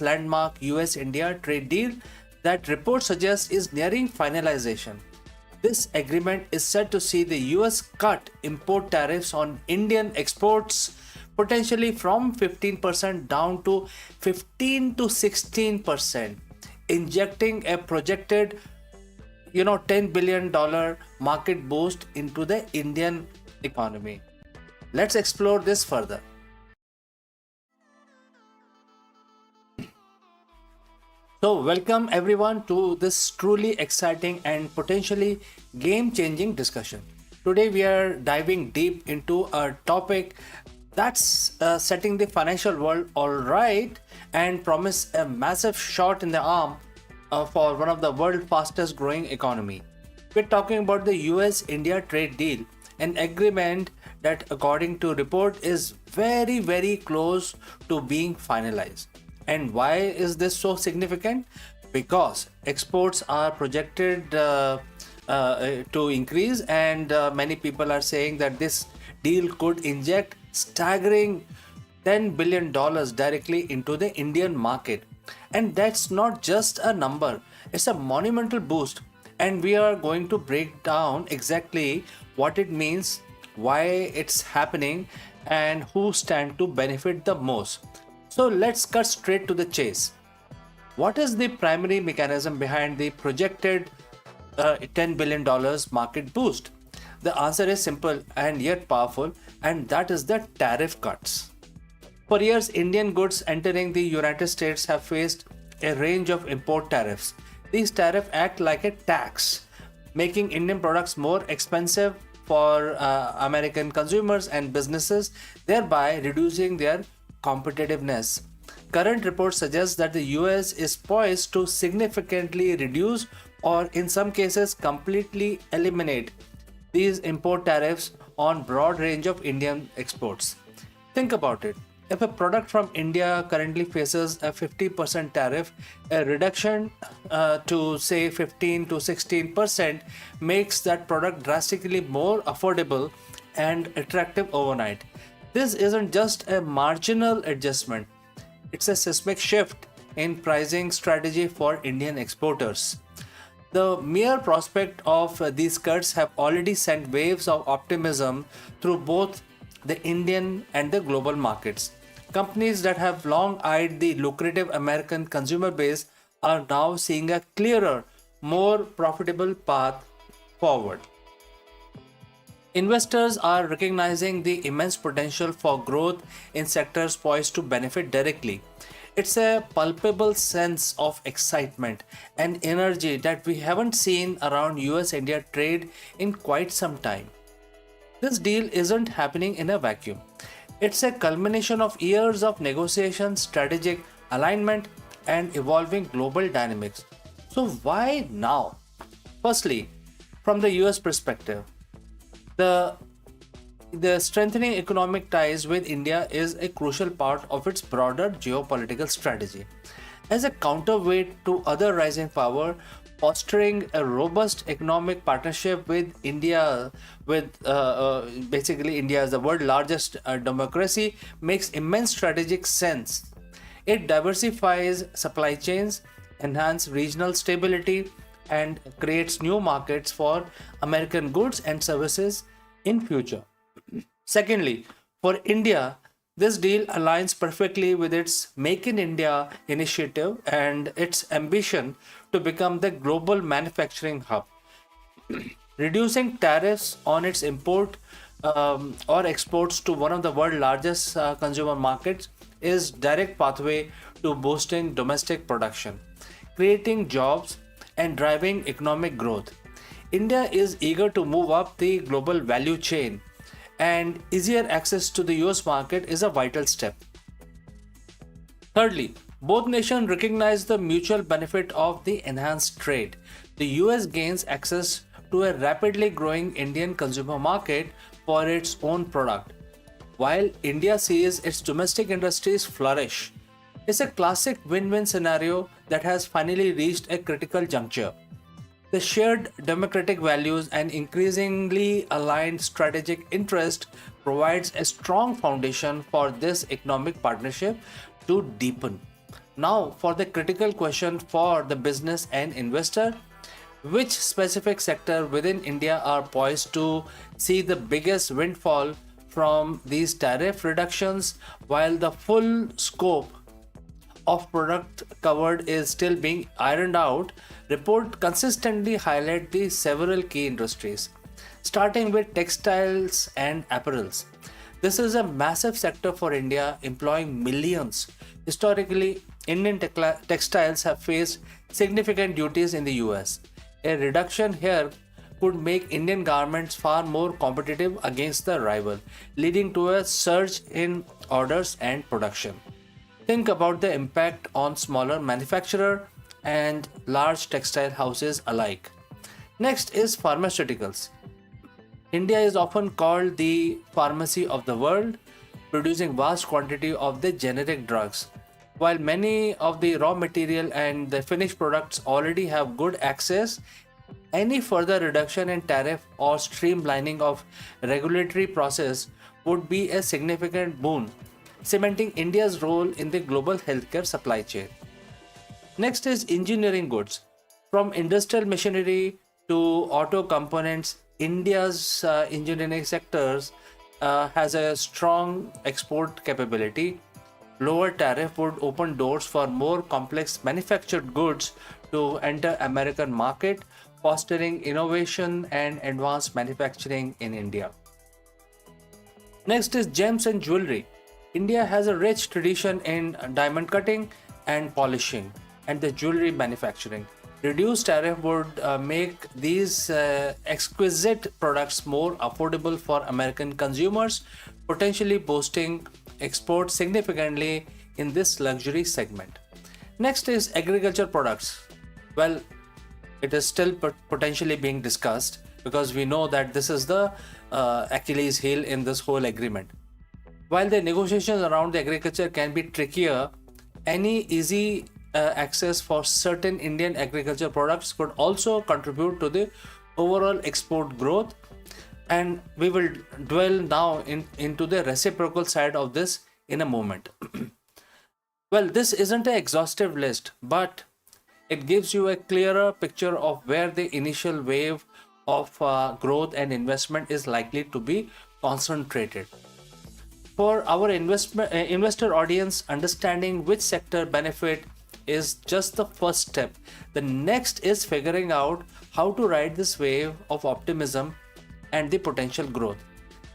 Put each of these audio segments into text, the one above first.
landmark US-India trade deal that reports suggest is nearing finalization. This agreement is set to see the US cut import tariffs on Indian exports potentially from 15% down to 15 to 16%, injecting a projected $10 billion market boost into the Indian economy. Let's explore this further. So, welcome everyone to this truly exciting and potentially game changing discussion. Today, we are diving deep into a topic that's setting the financial world all right and promise a massive shot in the arm for one of the world's fastest growing economy. We're talking about the US-India trade deal, an agreement that according to report is very close to being finalized. And why is this so significant? Because exports are projected to increase, and many people are saying that this deal could inject staggering $10 billion directly into the Indian market. And that's not just a number, it's a monumental boost. And we are going to break down exactly what it means, why it's happening, and who stand to benefit the most. So let's cut straight to the chase. What is the primary mechanism behind the projected $10 billion market boost? The answer is simple and yet powerful, and that is the tariff cuts. For years, Indian goods entering the United States have faced a range of import tariffs. These tariffs act like a tax, making Indian products more expensive for American consumers and businesses, thereby reducing their competitiveness. Current reports suggest that the US is poised to significantly reduce or in some cases completely eliminate these import tariffs on broad range of Indian exports. Think about it. If a product from India currently faces a 50% tariff, a reduction to say 15 to 16% makes that product drastically more affordable and attractive overnight. This isn't just a marginal adjustment, it's a seismic shift in pricing strategy for Indian exporters. The mere prospect of these cuts have already sent waves of optimism through both the Indian and the global markets. Companies that have long eyed the lucrative American consumer base are now seeing a clearer, more profitable path forward. Investors are recognizing the immense potential for growth in sectors poised to benefit directly. It's a palpable sense of excitement and energy that we haven't seen around US-India trade in quite some time. This deal isn't happening in a vacuum. It's a culmination of years of negotiation, strategic alignment, and evolving global dynamics. So why now? Firstly, from the US perspective, the strengthening economic ties with India is a crucial part of its broader geopolitical strategy. As a counterweight to other rising power, fostering a robust economic partnership with India, basically India as the world's largest democracy, makes immense strategic sense. It diversifies supply chains, enhances regional stability, and creates new markets for American goods and services in future. Secondly, for India, this deal aligns perfectly with its Make in India initiative and its ambition to become the global manufacturing hub. Reducing tariffs on its import or exports to one of the world's largest consumer markets is direct pathway to boosting domestic production, creating jobs and driving economic growth. India is eager to move up the global value chain, and easier access to the US market is a vital step. Thirdly, both nations recognize the mutual benefit of the enhanced trade. The US gains access to a rapidly growing Indian consumer market for its own product, while India sees its domestic industries flourish. It's a classic win-win scenario that has finally reached a critical juncture. The shared democratic values and increasingly aligned strategic interest provides a strong foundation for this economic partnership to deepen. Now, for the critical question for the business and investor, which specific sector within India are poised to see the biggest windfall from these tariff reductions, while the full scope of product covered is still being ironed out? Report consistently highlight the several key industries, starting with textiles and apparels. This is a massive sector for India, employing millions. Historically, Indian textiles have faced significant duties in the US. A reduction here could make Indian garments far more competitive against the rival, leading to a surge in orders and production. Think about the impact on smaller manufacturer and large textile houses alike. Next is pharmaceuticals. India is often called the pharmacy of the world, producing vast quantity of the generic drugs. While many of the raw material and the finished products already have good access, any further reduction in tariff or streamlining of regulatory process would be a significant boon, cementing India's role in the global healthcare supply chain. Next is engineering goods. From industrial machinery to auto components, India's engineering sectors has a strong export capability. Lower tariff would open doors for more complex manufactured goods to enter American market, fostering innovation and advanced manufacturing in India. Next is gems and jewelry. India has a rich tradition in diamond cutting and polishing and the jewelry manufacturing. Reduced tariff would make these exquisite products more affordable for American consumers, potentially boosting exports significantly in this luxury segment. Next is agriculture products. Well, it is still potentially being discussed because we know that this is the Achilles heel in this whole agreement. While the negotiations around the agriculture can be trickier, any easy access for certain Indian agriculture products could also contribute to the overall export growth. And we will dwell now into the reciprocal side of this in a moment. Well, this isn't an exhaustive list, but it gives you a clearer picture of where the initial wave of growth and investment is likely to be concentrated. For our investor audience, understanding which sector benefit is just the first step. The next is figuring out how to ride this wave of optimism and the potential growth.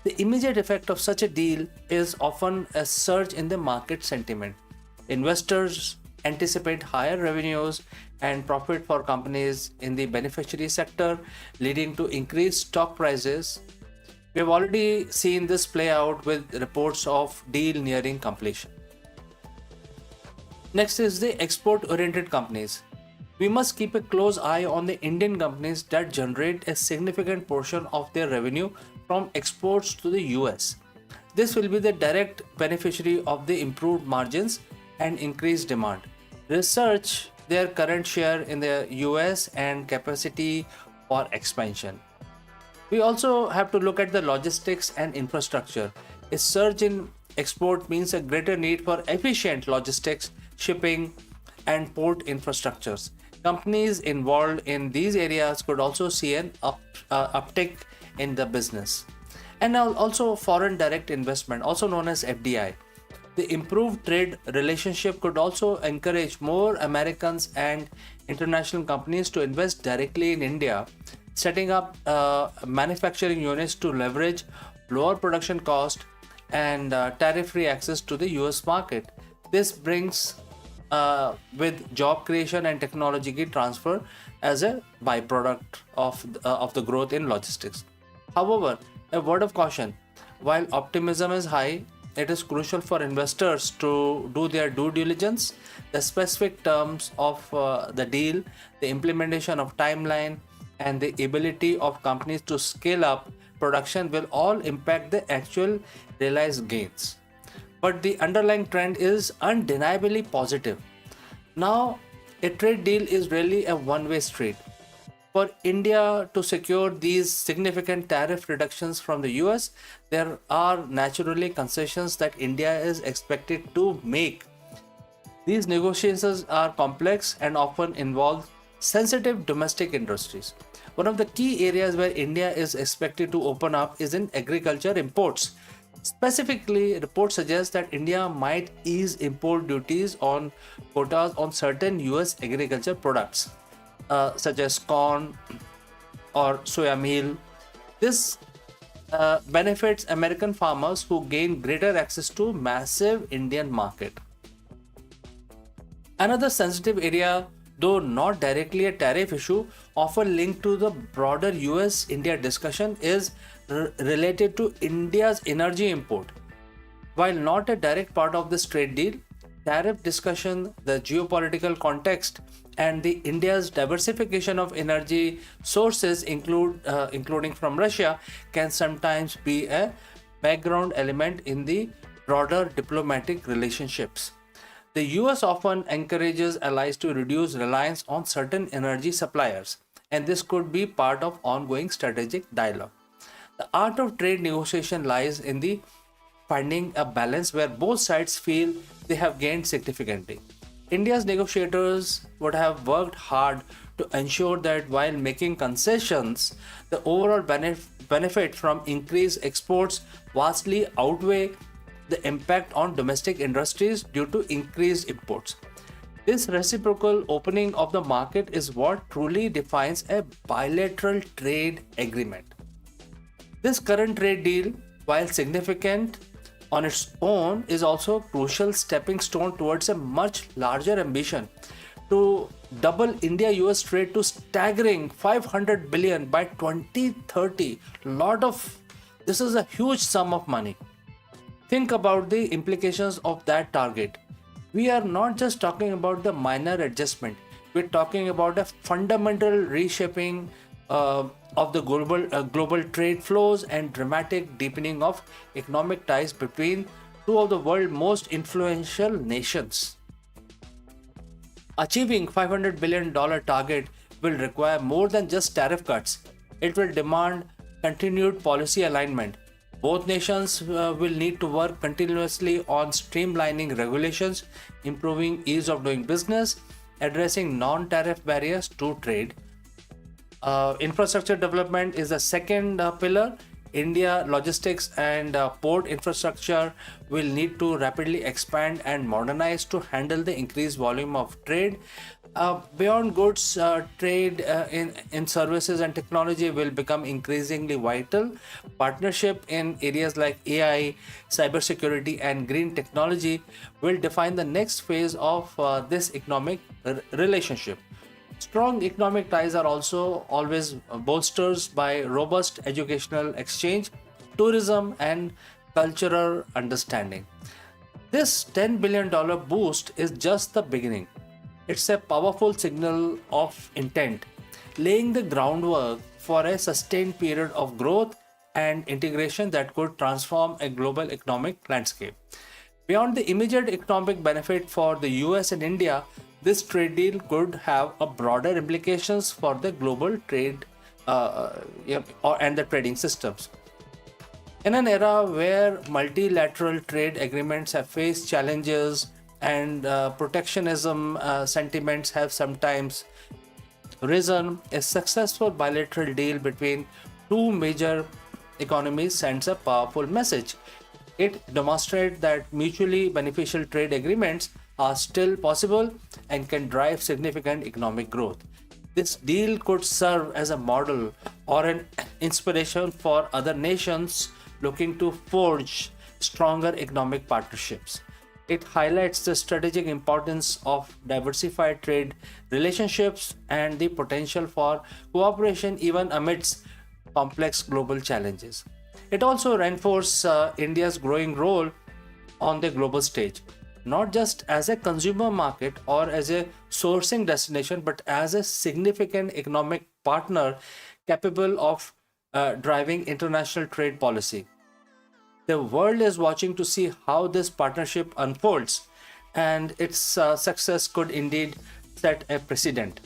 The immediate effect of such a deal is often a surge in the market sentiment. Investors anticipate higher revenues and profit for companies in the beneficiary sector, leading to increased stock prices. We have already seen this play out with reports of deal nearing completion. Next is the export oriented companies. We must keep a close eye on the Indian companies that generate a significant portion of their revenue from exports to the US. This will be the direct beneficiary of the improved margins and increased demand. Research their current share in the US and capacity for expansion. We also have to look at the logistics and infrastructure. A surge in export means a greater need for efficient logistics, shipping, and port infrastructures. Companies involved in these areas could also see an uptick in the business. And now also foreign direct investment, also known as FDI. The improved trade relationship could also encourage more Americans and international companies to invest directly in India, setting up manufacturing units to leverage lower production cost and tariff-free access to the US market. This brings with job creation and technology transfer as a byproduct of the growth in logistics. However, a word of caution: while optimism is high, it is crucial for investors to do their due diligence. The specific terms of the deal, the implementation of timeline, and the ability of companies to scale up production will all impact the actual realized gains. But the underlying trend is undeniably positive. Now, a trade deal is really a one-way street. For India to secure these significant tariff reductions from the US, there are naturally concessions that India is expected to make. These negotiations are complex and often involve sensitive domestic industries. One of the key areas where India is expected to open up is in agriculture imports. Specifically, reports suggest that India might ease import duties on quotas on certain US agriculture products, such as corn or soya meal. This benefits American farmers who gain greater access to massive Indian market. Another sensitive area, though not directly a tariff issue, often linked to the broader US India discussion, is related to India's energy import. While not a direct part of this trade deal, tariff discussion, the geopolitical context, and the India's diversification of energy sources, including from Russia, can sometimes be a background element in the broader diplomatic relationships. The US often encourages allies to reduce reliance on certain energy suppliers, and this could be part of ongoing strategic dialogue. The art of trade negotiation lies in the finding a balance where both sides feel they have gained significantly. India's negotiators would have worked hard to ensure that while making concessions, the overall benefit from increased exports vastly outweigh the impact on domestic industries due to increased imports. This reciprocal opening of the market is what truly defines a bilateral trade agreement. This current trade deal, while significant on its own, is also a crucial stepping stone towards a much larger ambition to double India-US trade to staggering 500 billion by 2030. This is a huge sum of money. Think about the implications of that target. We are not just talking about the minor adjustment, we're talking about a fundamental reshaping of the global trade flows and dramatic deepening of economic ties between two of the world's most influential nations. Achieving $500 billion target will require more than just tariff cuts. It will demand continued policy alignment. Both nations will need to work continuously on streamlining regulations, improving ease of doing business, addressing non-tariff barriers to trade. Infrastructure development is the second pillar. India logistics and port infrastructure will need to rapidly expand and modernize to handle the increased volume of trade. Beyond goods, trade in services and technology will become increasingly vital. Partnership in areas like AI, cybersecurity, and green technology will define the next phase of this economic relationship. Strong economic ties are also always bolstered by robust educational exchange, tourism, and cultural understanding. This $10 billion boost is just the beginning. It's a powerful signal of intent, laying the groundwork for a sustained period of growth and integration that could transform a global economic landscape. Beyond the immediate economic benefit for the US and India, this trade deal could have a broader implications for the global trade and the trading systems. In an era where multilateral trade agreements have faced challenges and protectionism sentiments have sometimes risen, a successful bilateral deal between two major economies sends a powerful message. It demonstrates that mutually beneficial trade agreements are still possible and can drive significant economic growth. This deal could serve as a model or an inspiration for other nations looking to forge stronger economic partnerships. It highlights the strategic importance of diversified trade relationships and the potential for cooperation even amidst complex global challenges. It also reinforces India's growing role on the global stage, not just as a consumer market or as a sourcing destination, but as a significant economic partner capable of driving international trade policy. The world is watching to see how this partnership unfolds, and its success could indeed set a precedent.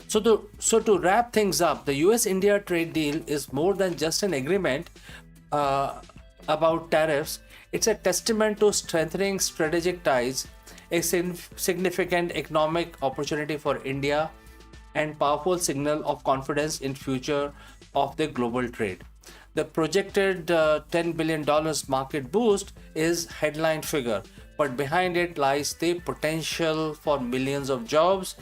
So to wrap things up, the US-India trade deal is more than just an agreement about tariffs. It's a testament to strengthening strategic ties, a significant economic opportunity for India and powerful signal of confidence in future of the global trade. The projected $10 billion market boost is headline figure, but behind it lies the potential for millions of jobs,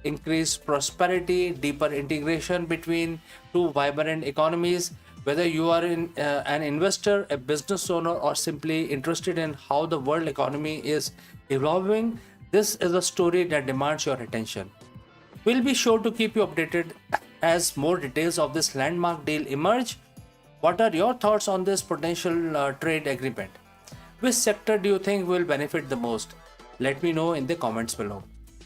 increased prosperity, deeper integration between two vibrant economies. Whether you are an investor, a business owner, or simply interested in how the world economy is evolving, this is a story that demands your attention. We'll be sure to keep you updated as more details of this landmark deal emerge. What are your thoughts on this potential trade agreement? Which sector do you think will benefit the most? Let me know in the comments below.